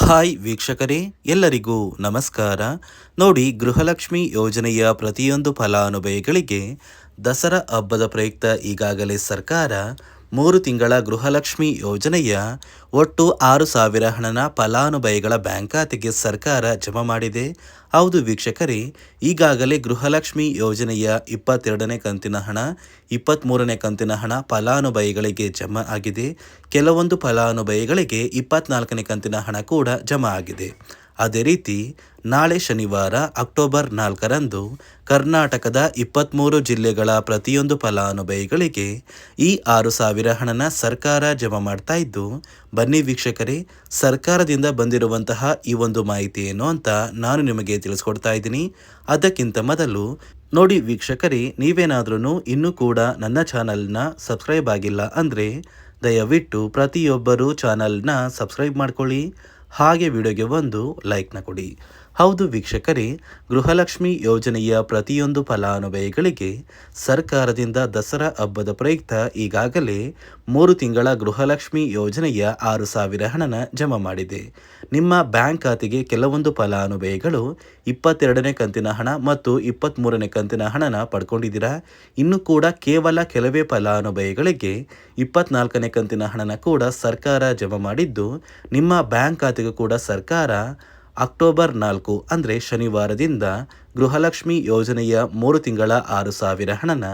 Hi ವೀಕ್ಷಕರೇ, ಎಲ್ಲರಿಗೂ ನಮಸ್ಕಾರ. ನೋಡಿ, ಗೃಹಲಕ್ಷ್ಮಿ ಯೋಜನೆಯ ಪ್ರತಿಯೊಂದು ಫಲಾನುಭವಿಗಳಿಗೆ ದಸರಾ ಹಬ್ಬದ ಪ್ರಯುಕ್ತ ಈಗಾಗಲೇ ಸರ್ಕಾರ 3 ತಿಂಗಳ ಗೃಹಲಕ್ಷ್ಮಿ ಯೋಜನೆಯ ಒಟ್ಟು 6,000 ಹಣನ ಫಲಾನುಭವಿಗಳ ಬ್ಯಾಂಕ್ ಖಾತೆಗೆ ಸರ್ಕಾರ ಜಮಾ ಮಾಡಿದೆ. ಹೌದು ವೀಕ್ಷಕರೇ, ಈಗಾಗಲೇ ಗೃಹಲಕ್ಷ್ಮಿ ಯೋಜನೆಯ 22ನೇ ಕಂತಿನ ಹಣ, 23ನೇ ಕಂತಿನ ಹಣ ಫಲಾನುಭವಿಗಳಿಗೆ ಜಮಾ ಆಗಿದೆ. ಕೆಲವೊಂದು ಫಲಾನುಭವಿಗಳಿಗೆ 24ನೇ ಕಂತಿನ ಹಣ ಕೂಡ ಜಮಾ ಆಗಿದೆ. ಅದೇ ರೀತಿ ನಾಳೆ ಶನಿವಾರ ಅಕ್ಟೋಬರ್ 4ರಂದು ಕರ್ನಾಟಕದ 23 ಜಿಲ್ಲೆಗಳ ಪ್ರತಿಯೊಂದು ಫಲಾನುಭವಿಗಳಿಗೆ ಈ 6,000 ಹಣನ ಸರ್ಕಾರ ಜಮಾ ಮಾಡ್ತಾ ಇದ್ದು, ಬನ್ನಿ ವೀಕ್ಷಕರೇ, ಸರ್ಕಾರದಿಂದ ಬಂದಿರುವಂತಹ ಈ ಒಂದು ಮಾಹಿತಿ ಏನು ಅಂತ ನಾನು ನಿಮಗೆ ತಿಳಿಸ್ಕೊಡ್ತಾ ಇದ್ದೀನಿ. ಅದಕ್ಕಿಂತ ಮೊದಲು ನೋಡಿ ವೀಕ್ಷಕರೇ, ನೀವೇನಾದ್ರೂ ಇನ್ನೂ ಕೂಡ ನನ್ನ ಚಾನಲ್ನ ಸಬ್ಸ್ಕ್ರೈಬ್ ಆಗಿಲ್ಲ ಅಂದರೆ ದಯವಿಟ್ಟು ಪ್ರತಿಯೊಬ್ಬರು ಚಾನಲ್ನ ಸಬ್ಸ್ಕ್ರೈಬ್ ಮಾಡ್ಕೊಳ್ಳಿ. ಹಾಗೆ ವಿಡಿಯೋಗೆ ಒಂದು ಲೈಕ್ನ ಕೊಡಿ. ಹೌದು ವೀಕ್ಷಕರೇ, ಗೃಹಲಕ್ಷ್ಮಿ ಯೋಜನೆಯ ಪ್ರತಿಯೊಂದು ಫಲಾನುಭವಿಗಳಿಗೆ ಸರ್ಕಾರದಿಂದ ದಸರಾ ಹಬ್ಬದ ಪ್ರಯುಕ್ತ ಈಗಾಗಲೇ 3 ತಿಂಗಳ ಗೃಹಲಕ್ಷ್ಮಿ ಯೋಜನೆಯ 6,000 ಹಣನ ಜಮಾ ಮಾಡಿದೆ. ನಿಮ್ಮ ಬ್ಯಾಂಕ್ ಖಾತೆಗೆ ಕೆಲವೊಂದು ಫಲಾನುಭವಿಗಳು 22ನೇ ಕಂತಿನ ಹಣ ಮತ್ತು 23ನೇ ಕಂತಿನ ಹಣನ ಪಡ್ಕೊಂಡಿದ್ದೀರಾ. ಇನ್ನು ಕೂಡ ಕೇವಲ ಕೆಲವೇ ಫಲಾನುಭವಿಗಳಿಗೆ 24ನೇ ಕಂತಿನ ಹಣನ ಕೂಡ ಸರ್ಕಾರ ಜಮಾ ಮಾಡಿದ್ದು, ನಿಮ್ಮ ಬ್ಯಾಂಕ್ ಖಾತೆಗೂ ಕೂಡ ಸರ್ಕಾರ ಅಕ್ಟೋಬರ್ 4 ಅಂದರೆ ಶನಿವಾರದಿಂದ ಗೃಹಲಕ್ಷ್ಮಿ ಯೋಜನೆಯ 3 ತಿಂಗಳ 6,000 ಹಣನ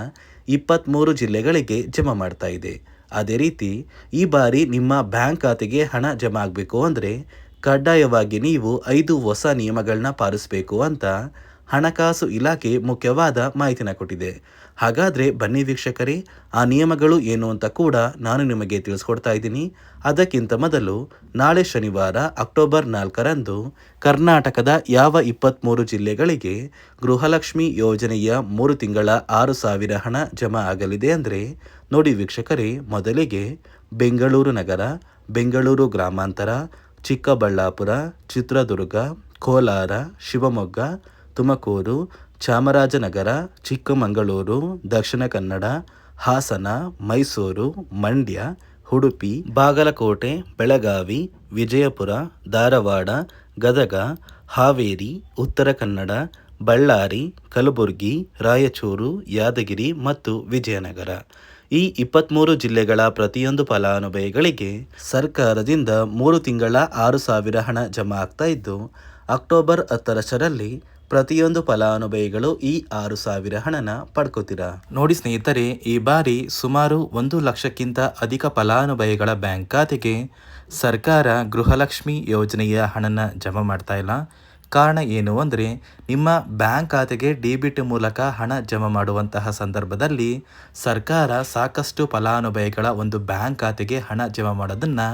23 ಜಿಲ್ಲೆಗಳಿಗೆ ಜಮಾ ಮಾಡ್ತಾ ಇದೆ. ಅದೇ ರೀತಿ ಈ ಬಾರಿ ನಿಮ್ಮ ಬ್ಯಾಂಕ್ ಖಾತೆಗೆ ಹಣ ಜಮಾ ಆಗಬೇಕು ಅಂದರೆ ಕಡ್ಡಾಯವಾಗಿ ನೀವು 5 ಹೊಸ ನಿಯಮಗಳನ್ನ ಪಾಲಿಸಬೇಕು ಅಂತ ಹಣಕಾಸು ಇಲಾಖೆ ಮುಖ್ಯವಾದ ಮಾಹಿತಿನ ಕೊಟ್ಟಿದೆ. ಹಾಗಾದರೆ ಬನ್ನಿ ವೀಕ್ಷಕರೇ, ಆ ನಿಯಮಗಳು ಏನು ಅಂತ ಕೂಡ ನಾನು ನಿಮಗೆ ತಿಳಿಸ್ಕೊಡ್ತಾ ಇದ್ದೀನಿ. ಅದಕ್ಕಿಂತ ಮೊದಲು ನಾಳೆ ಶನಿವಾರ ಅಕ್ಟೋಬರ್ 4ರಂದು ಕರ್ನಾಟಕದ ಯಾವ 23 ಜಿಲ್ಲೆಗಳಿಗೆ ಗೃಹಲಕ್ಷ್ಮಿ ಯೋಜನೆಯ 3 ತಿಂಗಳ 6,000 ಹಣ ಜಮಾ ಆಗಲಿದೆ ಅಂದರೆ ನೋಡಿ ವೀಕ್ಷಕರೇ, ಮೊದಲಿಗೆ ಬೆಂಗಳೂರು ನಗರ, ಬೆಂಗಳೂರು ಗ್ರಾಮಾಂತರ, ಚಿಕ್ಕಬಳ್ಳಾಪುರ, ಚಿತ್ರದುರ್ಗ, ಕೋಲಾರ, ಶಿವಮೊಗ್ಗ, ತುಮಕೂರು, ಚಾಮರಾಜನಗರ, ಚಿಕ್ಕಮಗಳೂರು, ದಕ್ಷಿಣ ಕನ್ನಡ, ಹಾಸನ, ಮೈಸೂರು, ಮಂಡ್ಯ, ಉಡುಪಿ, ಬಾಗಲಕೋಟೆ, ಬೆಳಗಾವಿ, ವಿಜಯಪುರ, ಧಾರವಾಡ, ಗದಗ, ಹಾವೇರಿ, ಉತ್ತರ ಕನ್ನಡ, ಬಳ್ಳಾರಿ, ಕಲಬುರಗಿ, ರಾಯಚೂರು, ಯಾದಗಿರಿ ಮತ್ತು ವಿಜಯನಗರ. ಈ 23 ಜಿಲ್ಲೆಗಳ ಪ್ರತಿಯೊಂದು ಫಲಾನುಭವಿಗಳಿಗೆ ಸರ್ಕಾರದಿಂದ 3 ತಿಂಗಳ 6,000 ಹಣ ಜಮಾ ಆಗ್ತಾ ಇದ್ದು, ಅಕ್ಟೋಬರ್ 10ರಲ್ಲಿ ಪ್ರತಿಯೊಂದು ಫಲಾನುಭವಿಗಳು ಈ 6,000 ಹಣನ ಪಡ್ಕೋತೀರಾ. ನೋಡಿ ಸ್ನೇಹಿತರೆ, ಈ ಬಾರಿ ಸುಮಾರು 1 ಲಕ್ಷಕ್ಕಿಂತ ಅಧಿಕ ಫಲಾನುಭವಿಗಳ ಬ್ಯಾಂಕ್ ಖಾತೆಗೆ ಸರ್ಕಾರ ಗೃಹಲಕ್ಷ್ಮಿ ಯೋಜನೆಯ ಹಣನ ಜಮಾ ಮಾಡ್ತಾ ಇಲ್ಲ. ಕಾರಣ ಏನು ಅಂದರೆ, ನಿಮ್ಮ ಬ್ಯಾಂಕ್ ಖಾತೆಗೆ ಡೆಬಿಟ್ ಮೂಲಕ ಹಣ ಜಮಾ ಮಾಡುವಂತಹ ಸಂದರ್ಭದಲ್ಲಿ ಸರ್ಕಾರ ಸಾಕಷ್ಟು ಫಲಾನುಭವಿಗಳ ಒಂದು ಬ್ಯಾಂಕ್ ಖಾತೆಗೆ ಹಣ ಜಮಾ ಮಾಡೋದನ್ನು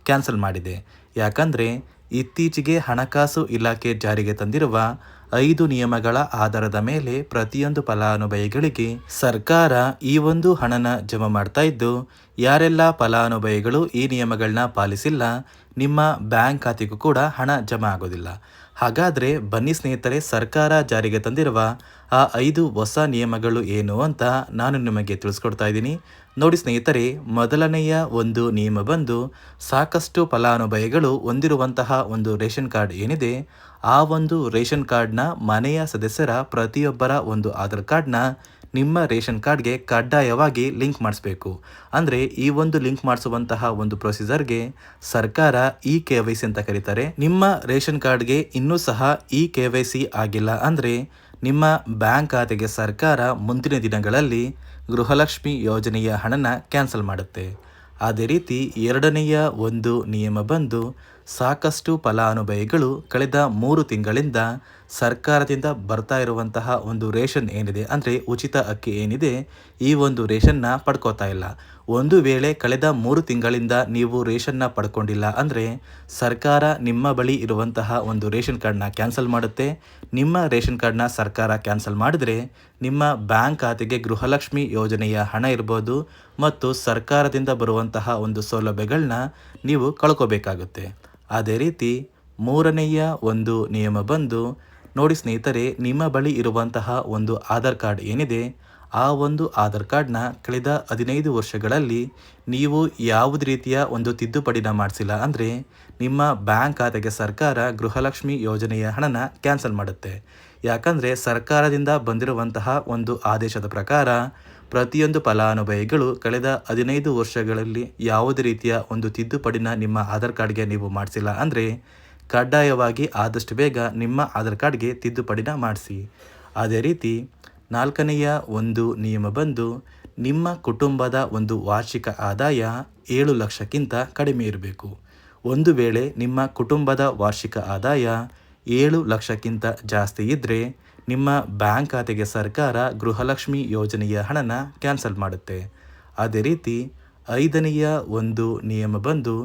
ಕ್ಯಾನ್ಸಲ್ ಮಾಡಿದೆ. ಯಾಕಂದರೆ ಇತ್ತೀಚೆಗೆ ಹಣಕಾಸು ಇಲಾಖೆ ಜಾರಿಗೆ ತಂದಿರುವ 5 ನಿಯಮಗಳ ಆಧಾರದ ಮೇಲೆ ಪ್ರತಿಯೊಂದು ಫಲಾನುಭವಿಗಳಿಗೆ ಸರ್ಕಾರ ಈ ಒಂದು ಹಣನ ಜಮಾ ಮಾಡ್ತಾ ಇದ್ದು, ಯಾರೆಲ್ಲ ಫಲಾನುಭವಿಗಳು ಈ ನಿಯಮಗಳನ್ನ ಪಾಲಿಸಿಲ್ಲ, ನಿಮ್ಮ ಬ್ಯಾಂಕ್ ಖಾತೆಗೂ ಕೂಡ ಹಣ ಜಮಾ ಆಗೋದಿಲ್ಲ. ಹಾಗಾದರೆ ಬನ್ನಿ ಸ್ನೇಹಿತರೆ, ಸರ್ಕಾರ ಜಾರಿಗೆ ತಂದಿರುವ ಆ 5 ಹೊಸ ನಿಯಮಗಳು ಏನು ಅಂತ ನಾನು ನಿಮಗೆ ತಿಳಿಸ್ಕೊಡ್ತಾ ಇದ್ದೀನಿ. ನೋಡಿ ಸ್ನೇಹಿತರೆ, ಮೊದಲನೆಯ ಒಂದು ನಿಯಮ ಬಂದು, ಸಾಕಷ್ಟು ಫಲಾನುಭವಿಗಳು ಹೊಂದಿರುವಂತಹ ಒಂದು ರೇಷನ್ ಕಾರ್ಡ್ ಏನಿದೆ, ಆ ಒಂದು ರೇಷನ್ ಕಾರ್ಡ್ನ ಮನೆಯ ಸದಸ್ಯರ ಪ್ರತಿಯೊಬ್ಬರ ಒಂದು ಆಧಾರ್ ಕಾರ್ಡ್ನ ನಿಮ್ಮ ರೇಷನ್ ಕಾರ್ಡ್ಗೆ ಕಡ್ಡಾಯವಾಗಿ ಲಿಂಕ್ ಮಾಡಿಸ್ಬೇಕು. ಅಂದರೆ ಈ ಒಂದು ಲಿಂಕ್ ಮಾಡಿಸುವಂತಹ ಒಂದು ಪ್ರೊಸೀಜರ್ಗೆ ಸರ್ಕಾರ KYC ಅಂತ ಕರೀತಾರೆ. ನಿಮ್ಮ ರೇಷನ್ ಕಾರ್ಡ್ಗೆ ಇನ್ನೂ ಸಹ KYC ಆಗಿಲ್ಲ ಅಂದರೆ ನಿಮ್ಮ ಬ್ಯಾಂಕ್ ಖಾತೆಗೆ ಸರ್ಕಾರ ಮುಂದಿನ ದಿನಗಳಲ್ಲಿ ಗೃಹಲಕ್ಷ್ಮಿ ಯೋಜನೆಯ ಹಣನ ಕ್ಯಾನ್ಸಲ್ ಮಾಡುತ್ತೆ. ಅದೇ ರೀತಿ ಎರಡನೆಯ ಒಂದು ನಿಯಮ ಬಂದು, ಸಾಕಷ್ಟು ಫಲಾನುಭವಿಗಳು ಕಳೆದ 3 ತಿಂಗಳಿಂದ ಸರ್ಕಾರದಿಂದ ಬರ್ತಾ ಇರುವಂತಹ ಒಂದು ರೇಷನ್ ಏನಿದೆ, ಅಂದರೆ ಉಚಿತ ಅಕ್ಕಿ ಏನಿದೆ, ಈ ಒಂದು ರೇಷನ್ನ ಪಡ್ಕೋತಾ ಇಲ್ಲ. ಒಂದು ವೇಳೆ ಕಳೆದ 3 ತಿಂಗಳಿಂದ ನೀವು ರೇಷನ್ನ ಪಡ್ಕೊಂಡಿಲ್ಲ ಅಂದರೆ ಸರ್ಕಾರ ನಿಮ್ಮ ಬಳಿ ಇರುವಂತಹ ಒಂದು ರೇಷನ್ ಕಾರ್ಡ್ನ ಕ್ಯಾನ್ಸಲ್ ಮಾಡುತ್ತೆ. ನಿಮ್ಮ ರೇಷನ್ ಕಾರ್ಡ್ನ ಸರ್ಕಾರ ಕ್ಯಾನ್ಸಲ್ ಮಾಡಿದರೆ ನಿಮ್ಮ ಬ್ಯಾಂಕ್ ಖಾತೆಗೆ ಗೃಹಲಕ್ಷ್ಮಿ ಯೋಜನೆಯ ಹಣ ಇರ್ಬೋದು ಮತ್ತು ಸರ್ಕಾರದಿಂದ ಬರುವಂತಹ ಒಂದು ಸೌಲಭ್ಯಗಳನ್ನ ನೀವು ಕಳ್ಕೋಬೇಕಾಗುತ್ತೆ. ಅದೇ ರೀತಿ ಮೂರನೆಯ ಒಂದು ನಿಯಮ ಬಂದು, ನೋಡಿ ಸ್ನೇಹಿತರೆ, ನಿಮ್ಮ ಬಳಿ ಇರುವಂತಹ ಒಂದು ಆಧಾರ್ ಕಾರ್ಡ್ ಏನಿದೆ, ಆ ಒಂದು ಆಧಾರ್ ಕಾರ್ಡ್ನ ಕಳೆದ 15 ವರ್ಷಗಳಲ್ಲಿ ನೀವು ಯಾವುದೇ ರೀತಿಯ ಒಂದು ತಿದ್ದುಪಡಿನ ಮಾಡಿಸಿಲ್ಲ ಅಂದರೆ ನಿಮ್ಮ ಬ್ಯಾಂಕ್ ಖಾತೆಗೆ ಸರ್ಕಾರ ಗೃಹಲಕ್ಷ್ಮಿ ಯೋಜನೆಯ ಹಣನ ಕ್ಯಾನ್ಸಲ್ ಮಾಡುತ್ತೆ. ಯಾಕಂದರೆ ಸರ್ಕಾರದಿಂದ ಬಂದಿರುವಂತಹ ಒಂದು ಆದೇಶದ ಪ್ರಕಾರ ಪ್ರತಿಯೊಂದು ಫಲಾನುಭವಿಗಳು ಕಳೆದ 15 ವರ್ಷಗಳಲ್ಲಿ ಯಾವುದೇ ರೀತಿಯ ಒಂದು ತಿದ್ದುಪಡಿನ ನಿಮ್ಮ ಆಧಾರ್ ಕಾರ್ಡ್ಗೆ ನೀವು ಮಾಡಿಸಿಲ್ಲ ಅಂದರೆ ಕಡ್ಡಾಯವಾಗಿ ಆದಷ್ಟು ಬೇಗ ನಿಮ್ಮ ಆಧಾರ್ ಕಾರ್ಡ್ಗೆ ತಿದ್ದುಪಡಿನ ಮಾಡಿಸಿ. ಅದೇ ರೀತಿ 4ನೆಯ ಒಂದು ನಿಯಮ ಬಂದು ನಿಮ್ಮ ಕುಟುಂಬದ ಒಂದು ವಾರ್ಷಿಕ ಆದಾಯ 7 ಲಕ್ಷಕ್ಕಿಂತ ಕಡಿಮೆ ಇರಬೇಕು. ಒಂದು ವೇಳೆ ನಿಮ್ಮ ಕುಟುಂಬದ ವಾರ್ಷಿಕ ಆದಾಯ 7 ಲಕ್ಷಕ್ಕಿಂತ ಜಾಸ್ತಿ ಇದ್ದರೆ ನಿಮ್ಮ ಬ್ಯಾಂಕ್ ಖಾತೆಗೆ ಸರ್ಕಾರ ಗೃಹಲಕ್ಷ್ಮಿ ಯೋಜನೆಯ ಹಣನ ಕ್ಯಾನ್ಸಲ್ ಮಾಡುತ್ತೆ. ಅದೇ ರೀತಿ 5ನೆಯ ಒಂದು ನಿಯಮ ಬಂದು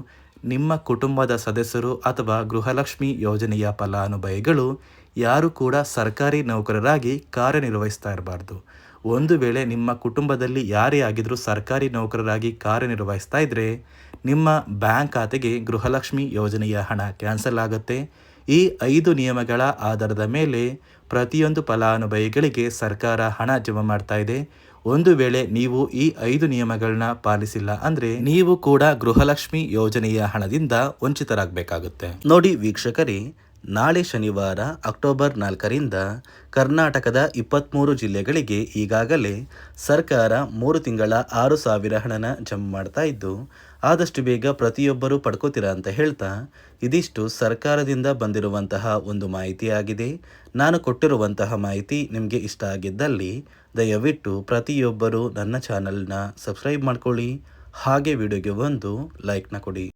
ನಿಮ್ಮ ಕುಟುಂಬದ ಸದಸ್ಯರು ಅಥವಾ ಗೃಹಲಕ್ಷ್ಮಿ ಯೋಜನೆಯ ಫಲಾನುಭವಿಗಳು ಯಾರು ಕೂಡ ಸರ್ಕಾರಿ ನೌಕರರಾಗಿ ಕಾರ್ಯನಿರ್ವಹಿಸ್ತಾ ಇರಬಾರ್ದು. ಒಂದು ವೇಳೆ ನಿಮ್ಮ ಕುಟುಂಬದಲ್ಲಿ ಯಾರೇ ಆಗಿದ್ರೂ ಸರ್ಕಾರಿ ನೌಕರರಾಗಿ ಕಾರ್ಯನಿರ್ವಹಿಸ್ತಾ ಇದ್ದರೆ ನಿಮ್ಮ ಬ್ಯಾಂಕ್ ಖಾತೆಗೆ ಗೃಹಲಕ್ಷ್ಮಿ ಯೋಜನೆಯ ಹಣ ಕ್ಯಾನ್ಸಲ್ ಆಗುತ್ತೆ. ಈ 5 ನಿಯಮಗಳ ಆಧಾರದ ಮೇಲೆ ಪ್ರತಿಯೊಂದು ಫಲಾನುಭವಿಗಳಿಗೆ ಸರ್ಕಾರ ಹಣ ಜಮಾ ಮಾಡ್ತಾ ಇದೆ. ಒಂದು ವೇಳೆ ನೀವು ಈ 5 ನಿಯಮಗಳನ್ನ ಪಾಲಿಸಿಲ್ಲ ಅಂದರೆ ನೀವು ಕೂಡ ಗೃಹಲಕ್ಷ್ಮಿ ಯೋಜನೆಯ ಹಣದಿಂದ ವಂಚಿತರಾಗಬೇಕಾಗುತ್ತೆ. ನೋಡಿ ವೀಕ್ಷಕರೇ, ನಾಳೆ ಶನಿವಾರ ಅಕ್ಟೋಬರ್ 4ರಿಂದ ಕರ್ನಾಟಕದ 23 ಜಿಲ್ಲೆಗಳಿಗೆ ಈಗಾಗಲೇ ಸರ್ಕಾರ 3 ತಿಂಗಳ 6,000 ಹಣನ ಜಮಾ ಮಾಡ್ತಾ ಇದ್ದು ಆದಷ್ಟು ಬೇಗ ಪ್ರತಿಯೊಬ್ಬರೂ ಪಡ್ಕೋತೀರಾ ಅಂತ ಹೇಳ್ತಾ ಇದಿಷ್ಟು ಸರ್ಕಾರದಿಂದ ಬಂದಿರುವಂತಹ ಒಂದು ಮಾಹಿತಿಯಾಗಿದೆ. ನಾನು ಕೊಟ್ಟಿರುವಂತಹ ಮಾಹಿತಿ ನಿಮಗೆ ಇಷ್ಟ ಆಗಿದ್ದಲ್ಲಿ ದಯವಿಟ್ಟು ಪ್ರತಿಯೊಬ್ಬರೂ ನನ್ನ ಚಾನಲ್ನ ಸಬ್ಸ್ಕ್ರೈಬ್ ಮಾಡ್ಕೊಳ್ಳಿ, ಹಾಗೆ ವಿಡಿಯೋಗೆ ಒಂದು ಲೈಕ್ನ ಕೊಡಿ.